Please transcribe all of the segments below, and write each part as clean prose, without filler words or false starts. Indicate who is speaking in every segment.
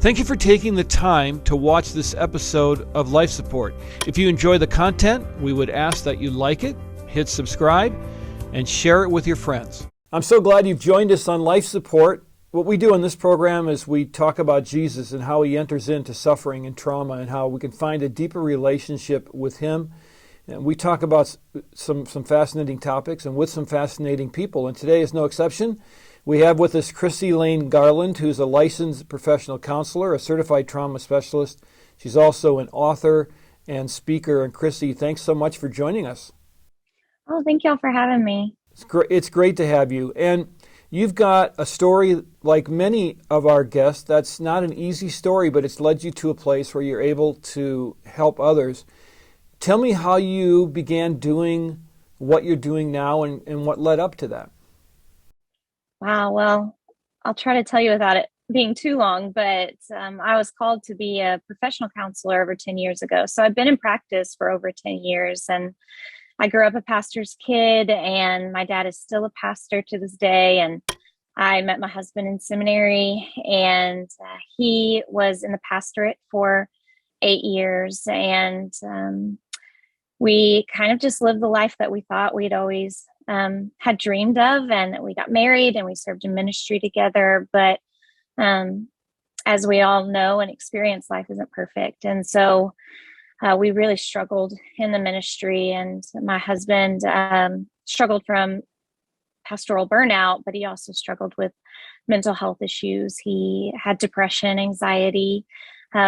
Speaker 1: Thank you for taking the time to watch this episode of Life Support. If you enjoy the content, we would ask that you like it, hit subscribe, and share it with your friends. I'm so glad you've joined us on Life Support. What we do in this program is we talk about Jesus and how he enters into suffering and trauma and how we can find a deeper relationship with him. And we talk about some fascinating topics and with some fascinating people. And today is no exception. We have with us Krissie Lain Garland, who's a licensed professional counselor, a certified trauma specialist. She's also an author and speaker. And Krissie, thanks so much for joining us.
Speaker 2: Oh, thank y'all for having me.
Speaker 1: It's great to have you. And you've got a story like many of our guests. That's not an easy story, but it's led you to a place where you're able to help others. Tell me how you began doing what you're doing now and what led up to that.
Speaker 2: Wow. Well, I'll try to tell you without it being too long, but I was called to be a professional counselor over 10 years ago. So I've been in practice for over 10 years, and I grew up a pastor's kid, and my dad is still a pastor to this day. And I met my husband in seminary, and he was in the pastorate for 8 years. And we kind of just lived the life that we thought we'd always had dreamed of. And we got married and we served in ministry together. But as we all know and experience, life isn't perfect. And so we really struggled in the ministry. And my husband struggled from pastoral burnout, but he also struggled with mental health issues. He had depression, anxiety,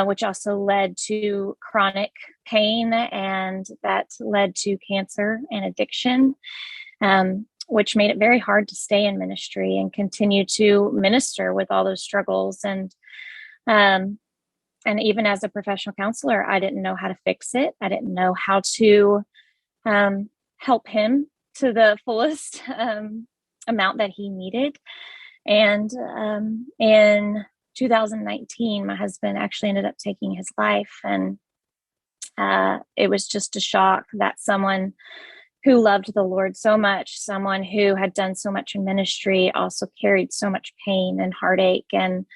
Speaker 2: which also led to chronic pain, and that led to cancer and addiction, which made it very hard to stay in ministry and continue to minister with all those struggles. And even as a professional counselor, I didn't know how to fix it. I didn't know how to help him to the fullest amount that he needed. And in 2019, my husband actually ended up taking his life. And it was just a shock that someone who loved the Lord so much, someone who had done so much in ministry, also carried so much pain and heartache. And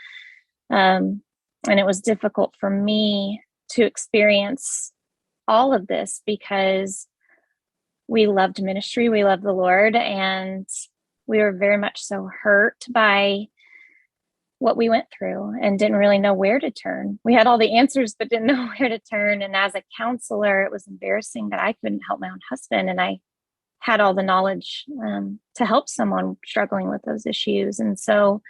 Speaker 2: it was difficult for me to experience all of this because we loved ministry, we loved the Lord, and we were very much so hurt by what we went through and didn't really know where to turn. We had all the answers, but didn't know where to turn. And as a counselor, it was embarrassing that I couldn't help my own husband. And I had all the knowledge to help someone struggling with those issues. And so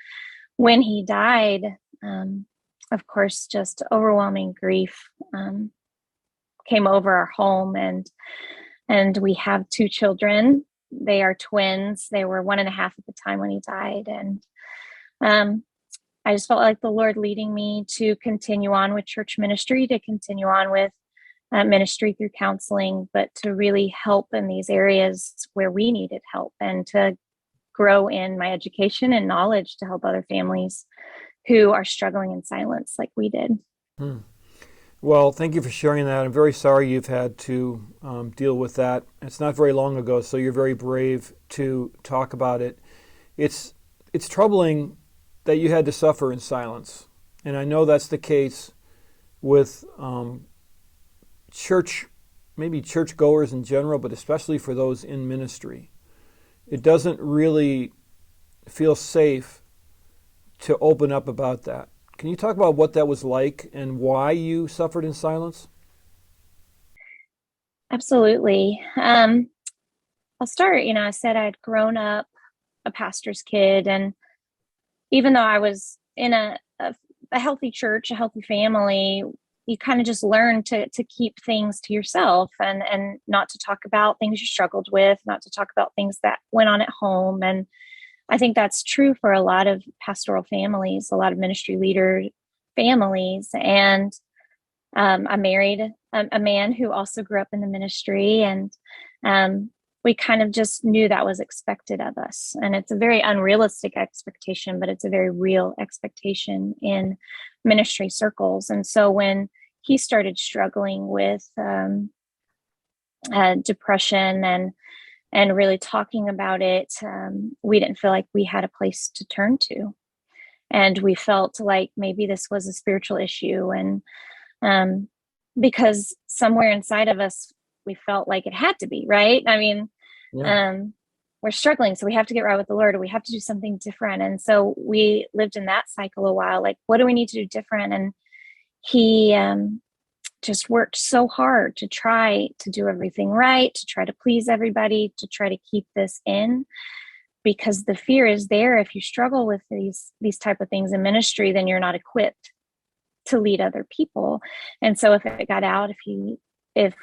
Speaker 2: when he died, of course, just overwhelming grief came over our home. And we have 2 children. They are twins. They were 1.5 at the time when he died. And I just felt like the Lord leading me to continue on with church ministry, to continue on with ministry through counseling, but to really help in these areas where we needed help, and to grow in my education and knowledge to help other families who are struggling in silence like we did.
Speaker 1: Well, thank you for sharing that. I'm very sorry you've had to deal with that. It's not very long ago, so you're very brave to talk about it. It's troubling that you had to suffer in silence. And I know that's the case with maybe churchgoers in general, but especially for those in ministry. It doesn't really feel safe to open up about that. Can you talk about what that was like and why you suffered in silence?
Speaker 2: Absolutely. I'll start, I said I'd grown up a pastor's kid, and even though I was in a healthy church, a healthy family, you kind of just learn to keep things to yourself and not to talk about things you struggled with, not to talk about things that went on at home. And I think that's true for a lot of pastoral families, a lot of ministry leader families. And I married a man who also grew up in the ministry, and we kind of just knew that was expected of us. And it's a very unrealistic expectation, but it's a very real expectation in ministry circles. And so when he started struggling with depression and really talking about it, we didn't feel like we had a place to turn to. And we felt like maybe this was a spiritual issue. And because somewhere inside of us, we felt like it had to be, right? I mean, we're struggling, so we have to get right with the Lord, or we have to do something different. And so we lived in that cycle a while, like, what do we need to do different? And he just worked so hard to try to do everything right, to try to please everybody, to try to keep this in, because the fear is there. If you struggle with these type of things in ministry, then you're not equipped to lead other people. And so if it got out, if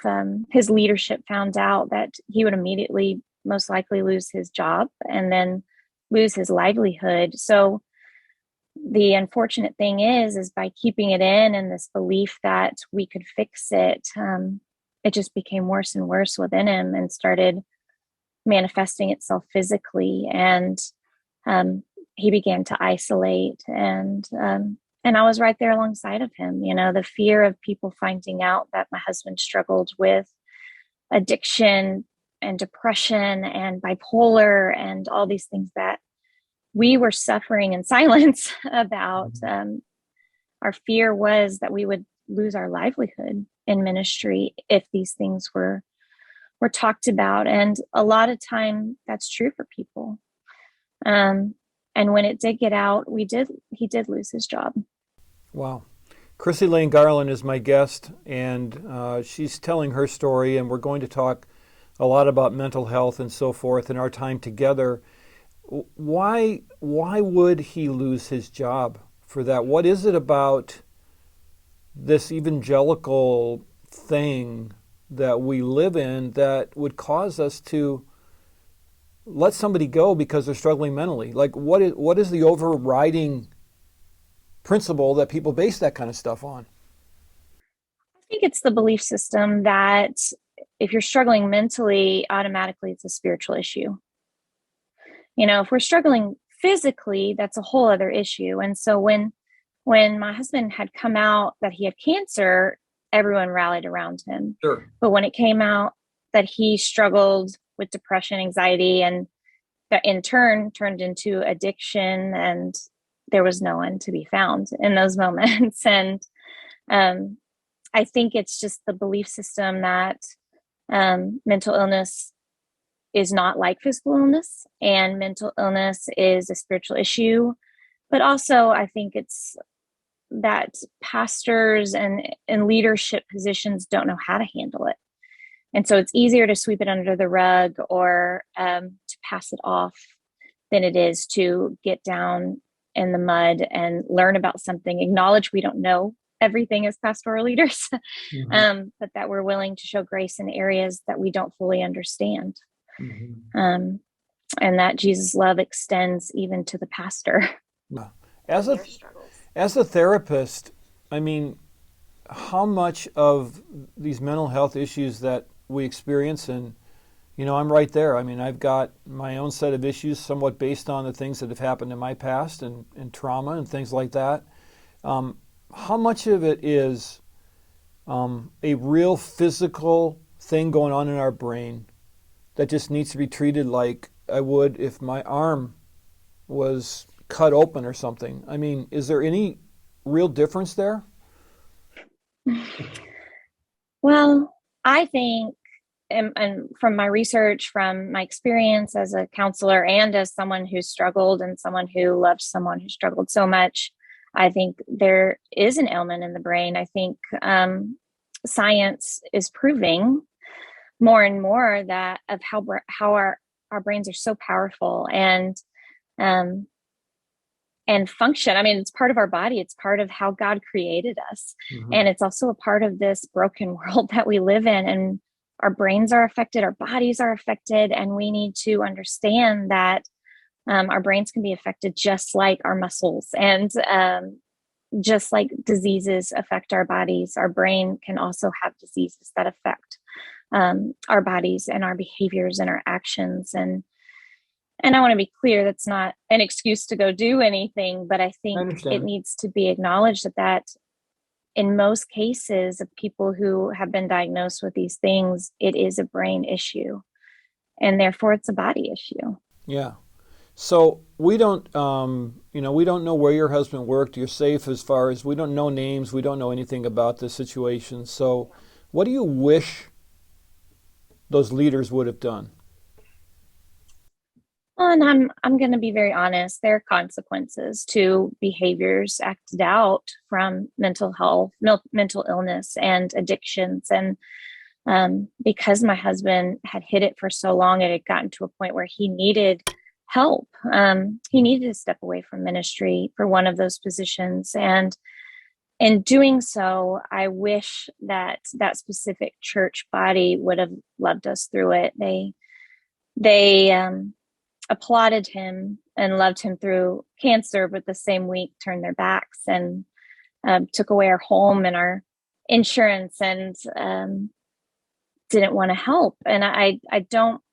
Speaker 2: his leadership found out, that he would immediately most likely lose his job and then lose his livelihood. So the unfortunate thing is by keeping it in and this belief that we could fix it, it just became worse and worse within him and started manifesting itself physically. And he began to isolate, and I was right there alongside of him. The fear of people finding out that my husband struggled with addiction and depression and bipolar and all these things that we were suffering in silence about. Our fear was that we would lose our livelihood in ministry if these things were talked about. And a lot of time that's true for people. And when it did get out, he did lose his job.
Speaker 1: Wow. Krissie Lain Garland is my guest, and she's telling her story, and we're going to talk a lot about mental health and so forth in our time together. Why would he lose his job for that? What is it about this evangelical thing that we live in that would cause us to let somebody go because they're struggling mentally? Like, what is the overriding principle that people base that kind of stuff on?
Speaker 2: I think it's the belief system that if you're struggling mentally, automatically it's a spiritual issue. If we're struggling physically, that's a whole other issue. And so when my husband had come out that he had cancer, everyone rallied around him.
Speaker 1: Sure.
Speaker 2: But when it came out that he struggled with depression, anxiety, and that in turn turned into addiction, and there was no one to be found in those moments. And I think it's just the belief system that mental illness is not like physical illness, and mental illness is a spiritual issue. But also, I think it's that pastors and leadership positions don't know how to handle it. And so it's easier to sweep it under the rug or to pass it off than it is to get down in the mud and learn about something, acknowledge we don't know everything as pastoral leaders, but that we're willing to show grace in areas that we don't fully understand. And that Jesus' love extends even to the pastor.
Speaker 1: As a therapist, I mean, how much of these mental health issues that we experience, and I'm right there. I mean, I've got my own set of issues somewhat based on the things that have happened in my past and trauma and things like that. How much of it is a real physical thing going on in our brain that just needs to be treated like I would if my arm was cut open or something? I mean, is there any real difference there?
Speaker 2: Well, I think, and from my research, from my experience as a counselor and as someone who struggled and someone who loved someone who struggled so much, I think there is an ailment in the brain. I think science is proving more and more that of how our brains are so powerful and function. I mean, it's part of our body. It's part of how God created us. And it's also a part of this broken world that we live in. And our brains are affected, our bodies are affected, and we need to understand that our brains can be affected just like our muscles, and just like diseases affect our bodies, our brain can also have diseases that affect our bodies and our behaviors and our actions. And I want to be clear, that's not an excuse to go do anything, but I think it needs to be acknowledged that in most cases of people who have been diagnosed with these things, it is a brain issue, and therefore it's a body issue.
Speaker 1: Yeah. So we don't, we don't know where your husband worked. You're safe as far as we don't know names. We don't know anything about the situation. So what do you wish those leaders would have done?
Speaker 2: Well, and I'm going to be very honest. There are consequences to behaviors acted out from mental health, mental illness, and addictions. And because my husband had hid it for so long, it had gotten to a point where he needed help. He needed to step away from ministry for one of those positions. And in doing so, I wish that that specific church body would have loved us through it. They applauded him and loved him through cancer, but the same week turned their backs and took away our home and our insurance and didn't want to help. And I don't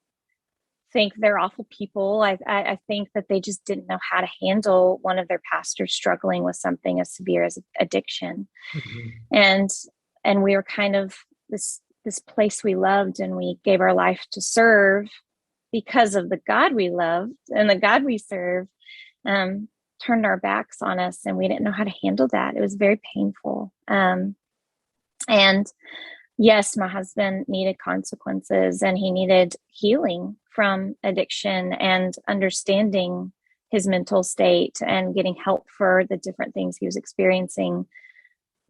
Speaker 2: think they're awful people. I think that they just didn't know how to handle one of their pastors struggling with something as severe as addiction.
Speaker 1: Mm-hmm.
Speaker 2: And we were kind of this place we loved, and we gave our life to serve because of the God we loved and the God we serve, turned our backs on us, and we didn't know how to handle that. It was very painful. And yes, my husband needed consequences, and he needed healing from addiction and understanding his mental state and getting help for the different things he was experiencing.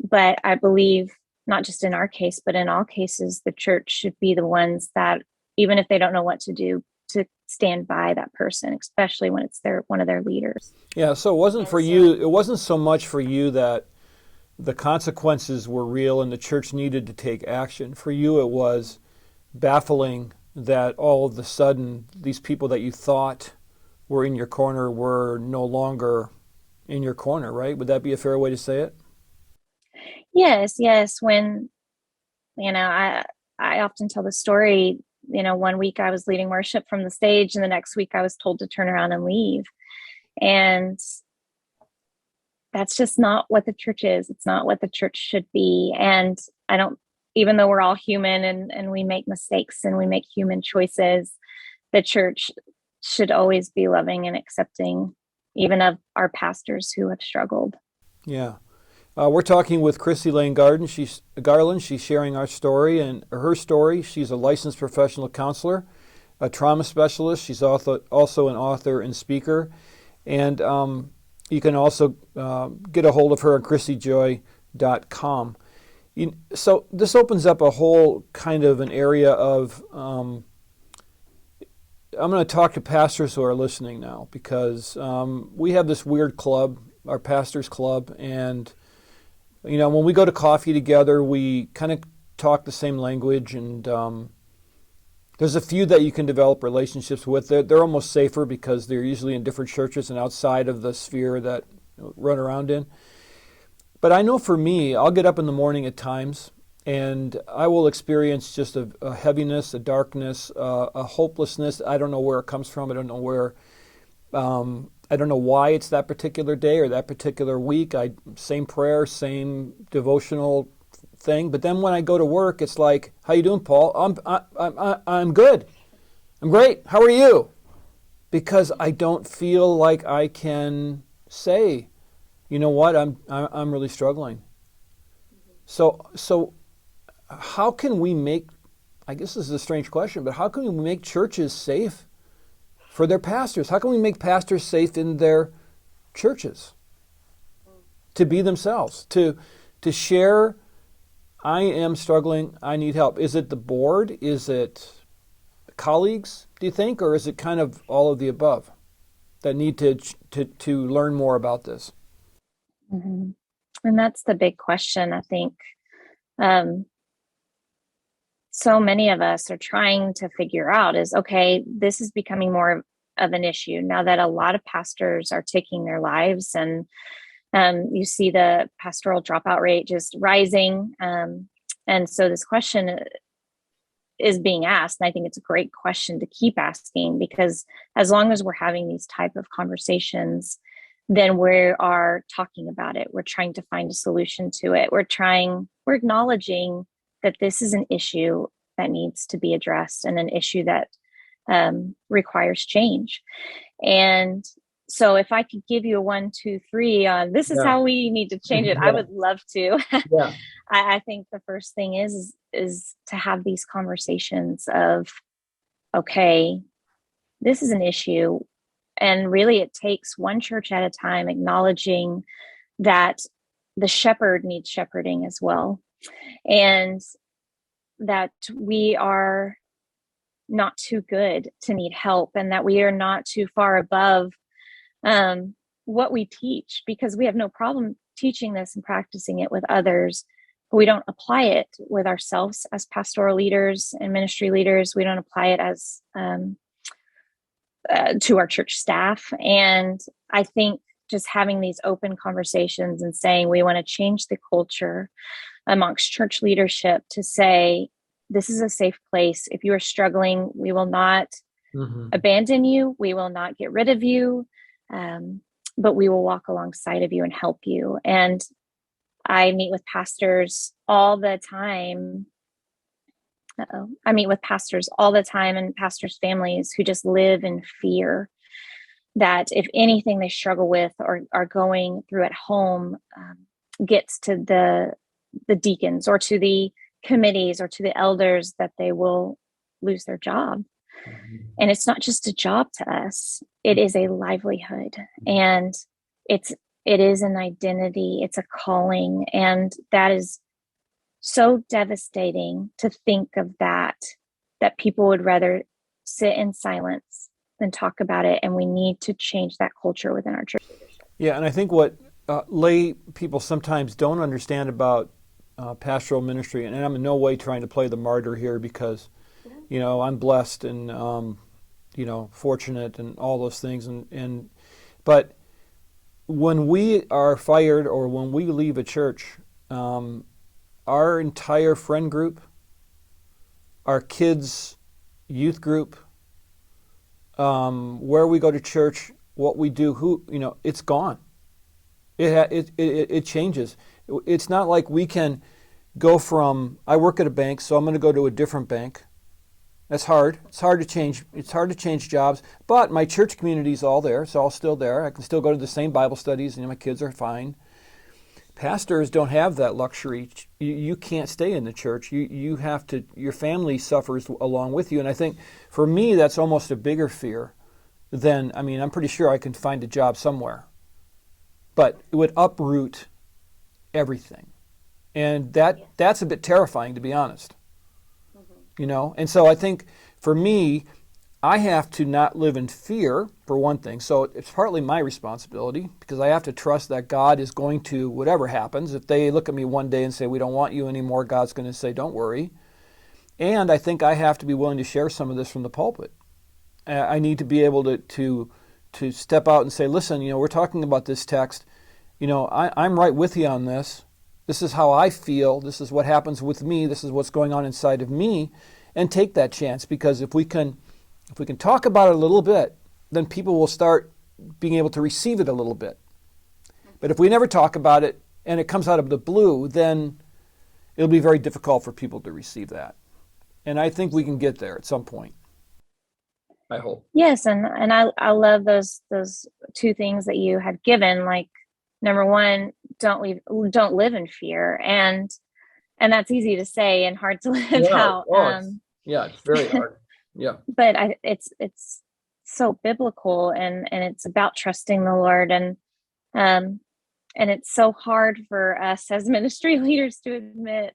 Speaker 2: But I believe, not just in our case, but in all cases, the church should be the ones that, even if they don't know what to do, to stand by that person, especially when it's one of their leaders.
Speaker 1: Yeah, so it wasn't for you, it wasn't so much for you that the consequences were real and the church needed to take action. For you, it was baffling that all of a sudden these people that you thought were in your corner were no longer in your corner, right? Would that be a fair way to say it?
Speaker 2: Yes. When, I often tell the story, one week I was leading worship from the stage, and the next week I was told to turn around and leave. And that's just not what the church is. It's not what the church should be. And I don't, even though we're all human and we make mistakes and we make human choices, the church should always be loving and accepting, even of our pastors who have struggled.
Speaker 1: Yeah. We're talking with Krissie Lain Garland. She's sharing our story and her story. She's a licensed professional counselor, a trauma specialist. She's also an author and speaker. And you can also get a hold of her at KrissieJoy.com. So this opens up a whole kind of an area of, I'm going to talk to pastors who are listening now, because we have this weird club, our pastors club, and when we go to coffee together, we kind of talk the same language, and there's a few that you can develop relationships with. They're almost safer because they're usually in different churches and outside of the sphere that run around in. But I know for me, I'll get up in the morning at times, and I will experience just a heaviness, a darkness, a hopelessness. I don't know where it comes from. I don't know why it's that particular day or that particular week. Same prayer, same devotional thing. But then when I go to work, it's like, "How you doing, Paul?" I'm good. I'm great. How are you? Because I don't feel like I can say, "You know what? I'm really struggling." So how can we make? I guess this is a strange question, but how can we make churches safe for their pastors? How can we make pastors safe in their churches to be themselves, to share, "I am struggling, I need help"? Is it the board? Is it colleagues, do you think? Or is it kind of all of the above that need to learn more about this?
Speaker 2: Mm-hmm. And that's the big question, I think. So many of us are trying to figure out is, okay, this is becoming more of an issue now that a lot of pastors are taking their lives, and you see the pastoral dropout rate just rising. And so this question is being asked, and I think it's a great question to keep asking, because as long as we're having these type of conversations, then we are talking about it. We're trying to find a solution to it. We're acknowledging that this is an issue that needs to be addressed and an issue that requires change. And so if I could give you a 1, 2, 3 on this is how we need to change it, I would love to. I think the first thing is to have these conversations of, okay, this is an issue. And really it takes one church at a time, acknowledging that the shepherd needs shepherding as well. And that we are not too good to need help, and that we are not too far above what we teach, because we have no problem teaching this and practicing it with others, but we don't apply it with ourselves as pastoral leaders and ministry leaders. We don't apply it as to our church staff. And I think just having these open conversations and saying we want to change the culture amongst church leadership to say, this is a safe place. If you are struggling, we will not abandon you. We will not get rid of you. But we will walk alongside of you and help you. And I meet with pastors all the time. I meet with pastors all the time, and pastors' families who just live in fear that if anything they struggle with or are going through at home gets to the deacons or to the committees or to the elders, that they will lose their job. And it's not just a job to us, it is a livelihood, and it is an identity, it's a calling. And that is so devastating to think of, that people would rather sit in silence than talk about it. And we need to change that culture within our church.
Speaker 1: Yeah, and I think what lay people sometimes don't understand about pastoral ministry, and I'm in no way trying to play the martyr here, because I'm blessed and fortunate and all those things, but when we are fired or when we leave a church, our entire friend group, our kids' youth group, where we go to church, what we do, it's gone. It changes. It's not like we can go from, I work at a bank, so I'm going to go to a different bank. That's hard. It's hard to change. It's hard to change jobs. But my church community is all there. It's all still there. I can still go to the same Bible studies, and my kids are fine. Pastors don't have that luxury. You can't stay in the church. You have to. Your family suffers along with you. And I think for me, that's almost a bigger fear than. I'm pretty sure I can find a job somewhere, but it would uproot everything, and that's a bit terrifying, to be honest. And so I think for me, I have to not live in fear, for one thing. So it's partly my responsibility, because I have to trust that God is going to, whatever happens, if they look at me one day and say, we don't want you anymore, God's going to say, don't worry. And I think I have to be willing to share some of this from the pulpit. I need to be able to step out and say, listen, we're talking about this text. I'm right with you on this. This is how I feel. This is what happens with me. This is what's going on inside of me, and take that chance. Because if we can talk about it a little bit, then people will start being able to receive it a little bit. But if we never talk about it and it comes out of the blue, then it'll be very difficult for people to receive that. And I think we can get there at some point. I hope.
Speaker 2: Yes, and I love those two things that you had given. Like, number one, don't live in fear, and that's easy to say and hard to live out.
Speaker 1: It's very hard. Yeah,
Speaker 2: but it's so biblical, and it's about trusting the Lord, and it's so hard for us as ministry leaders to admit,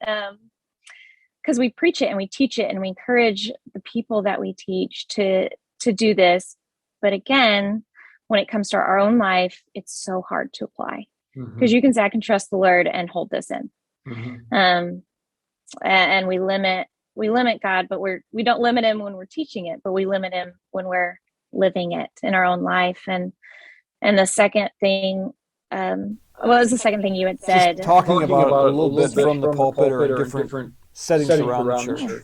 Speaker 2: because we preach it and we teach it and we encourage the people that we teach to do this, but again, when it comes to our own life, it's so hard to apply. Because you can say, I can trust the Lord and hold this in. And we limit God, but we don't limit him when we're teaching it, but we limit him when we're living it in our own life. And the second thing, what was the second thing you had said?
Speaker 1: Just talking about a little bit from the pulpit or different settings around the church.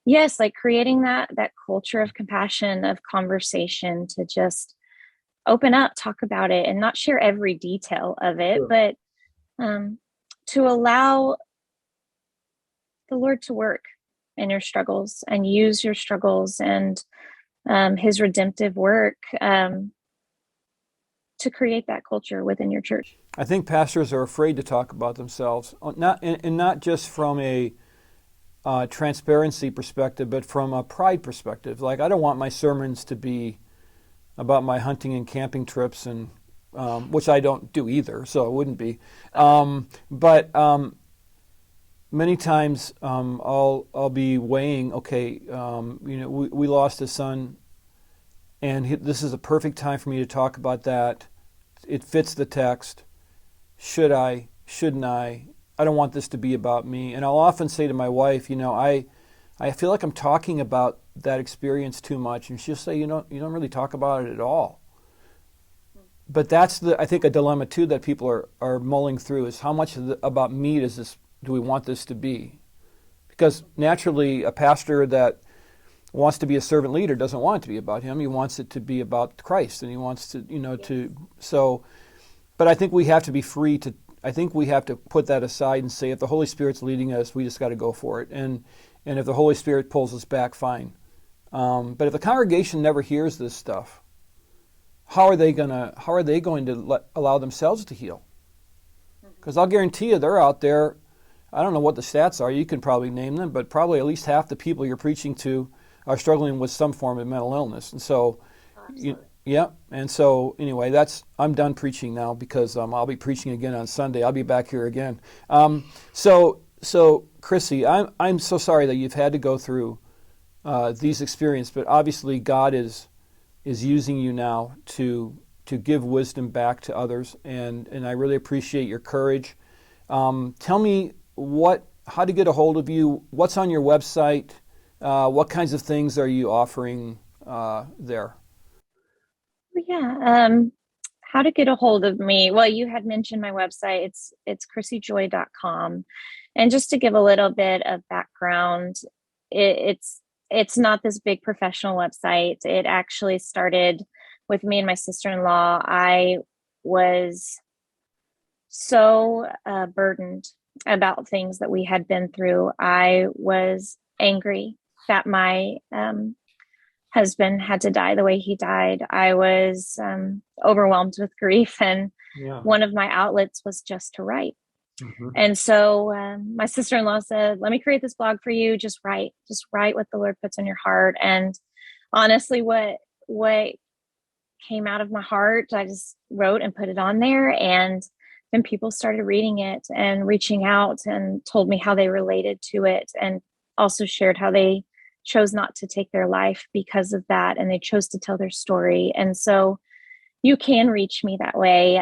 Speaker 2: Yes, like creating that culture of compassion, of conversation, to just open up, talk about it, and not share every detail of it, but to allow the Lord to work in your struggles and use your struggles and his redemptive work to create that culture within your church.
Speaker 1: I think pastors are afraid to talk about themselves, not just from a transparency perspective, but from a pride perspective. Like, I don't want my sermons to be about my hunting and camping trips, and which I don't do either, so it wouldn't be. But many times I'll be weighing. Okay, we lost a son, and this is a perfect time for me to talk about that. It fits the text. Should I? Shouldn't I? I don't want this to be about me. And I'll often say to my wife, I feel like I'm talking about that experience too much, and she'll say, you don't really talk about it at all. But that's I think a dilemma too that people are mulling through, is how much about me do we want this to be? Because naturally, a pastor that wants to be a servant leader doesn't want it to be about him. He wants it to be about Christ, and he wants to, but I think we have to be free to. I think we have to put that aside and say, if the Holy Spirit's leading us, we just got to go for it. And if the Holy Spirit pulls us back, fine. But if the congregation never hears this stuff, how are they going to allow themselves to heal? Because I'll guarantee you, they're out there. I don't know what the stats are. You can probably name them, but probably at least half the people you're preaching to are struggling with some form of mental illness. And so, yeah. And so, anyway, I'm done preaching now, because I'll be preaching again on Sunday. I'll be back here again. So Krissie, I'm so sorry that you've had to go through these experiences, but obviously God is using you now to give wisdom back to others, and I really appreciate your courage. Tell me how to get a hold of you. What's on your website? What kinds of things are you offering there?
Speaker 2: Yeah. How to get a hold of me? Well, you had mentioned my website. It's krissiejoy.com. And just to give a little bit of background, it's not this big professional website. It actually started with me and my sister-in-law. I was so burdened about things that we had been through. I was angry that my husband had to die the way he died. I was overwhelmed with grief, and one of my outlets was just to write. Mm-hmm. And so my sister-in-law said, let me create this blog for you. Just write what the Lord puts on your heart. And honestly, what came out of my heart, I just wrote and put it on there. And then people started reading it and reaching out and told me how they related to it, and also shared how they chose not to take their life because of that, and they chose to tell their story. And so you can reach me that way.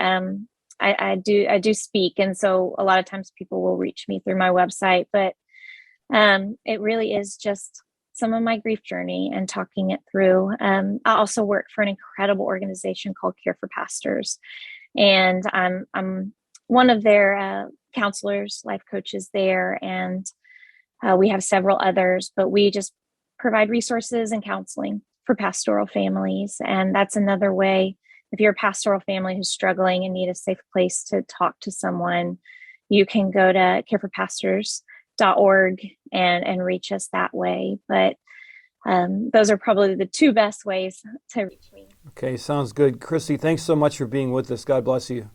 Speaker 2: I do speak, and so a lot of times people will reach me through my website, but it really is just some of my grief journey and talking it through. I also work for an incredible organization called Care for Pastors, and I'm one of their counselors, life coaches there, and we have several others, but we just provide resources and counseling for pastoral families. And that's another way. If you're a pastoral family who's struggling and need a safe place to talk to someone, you can go to carefulpastors.org and reach us that way. But those are probably the two best ways to reach me.
Speaker 1: Okay, sounds good. Krissie, thanks so much for being with us. God bless you.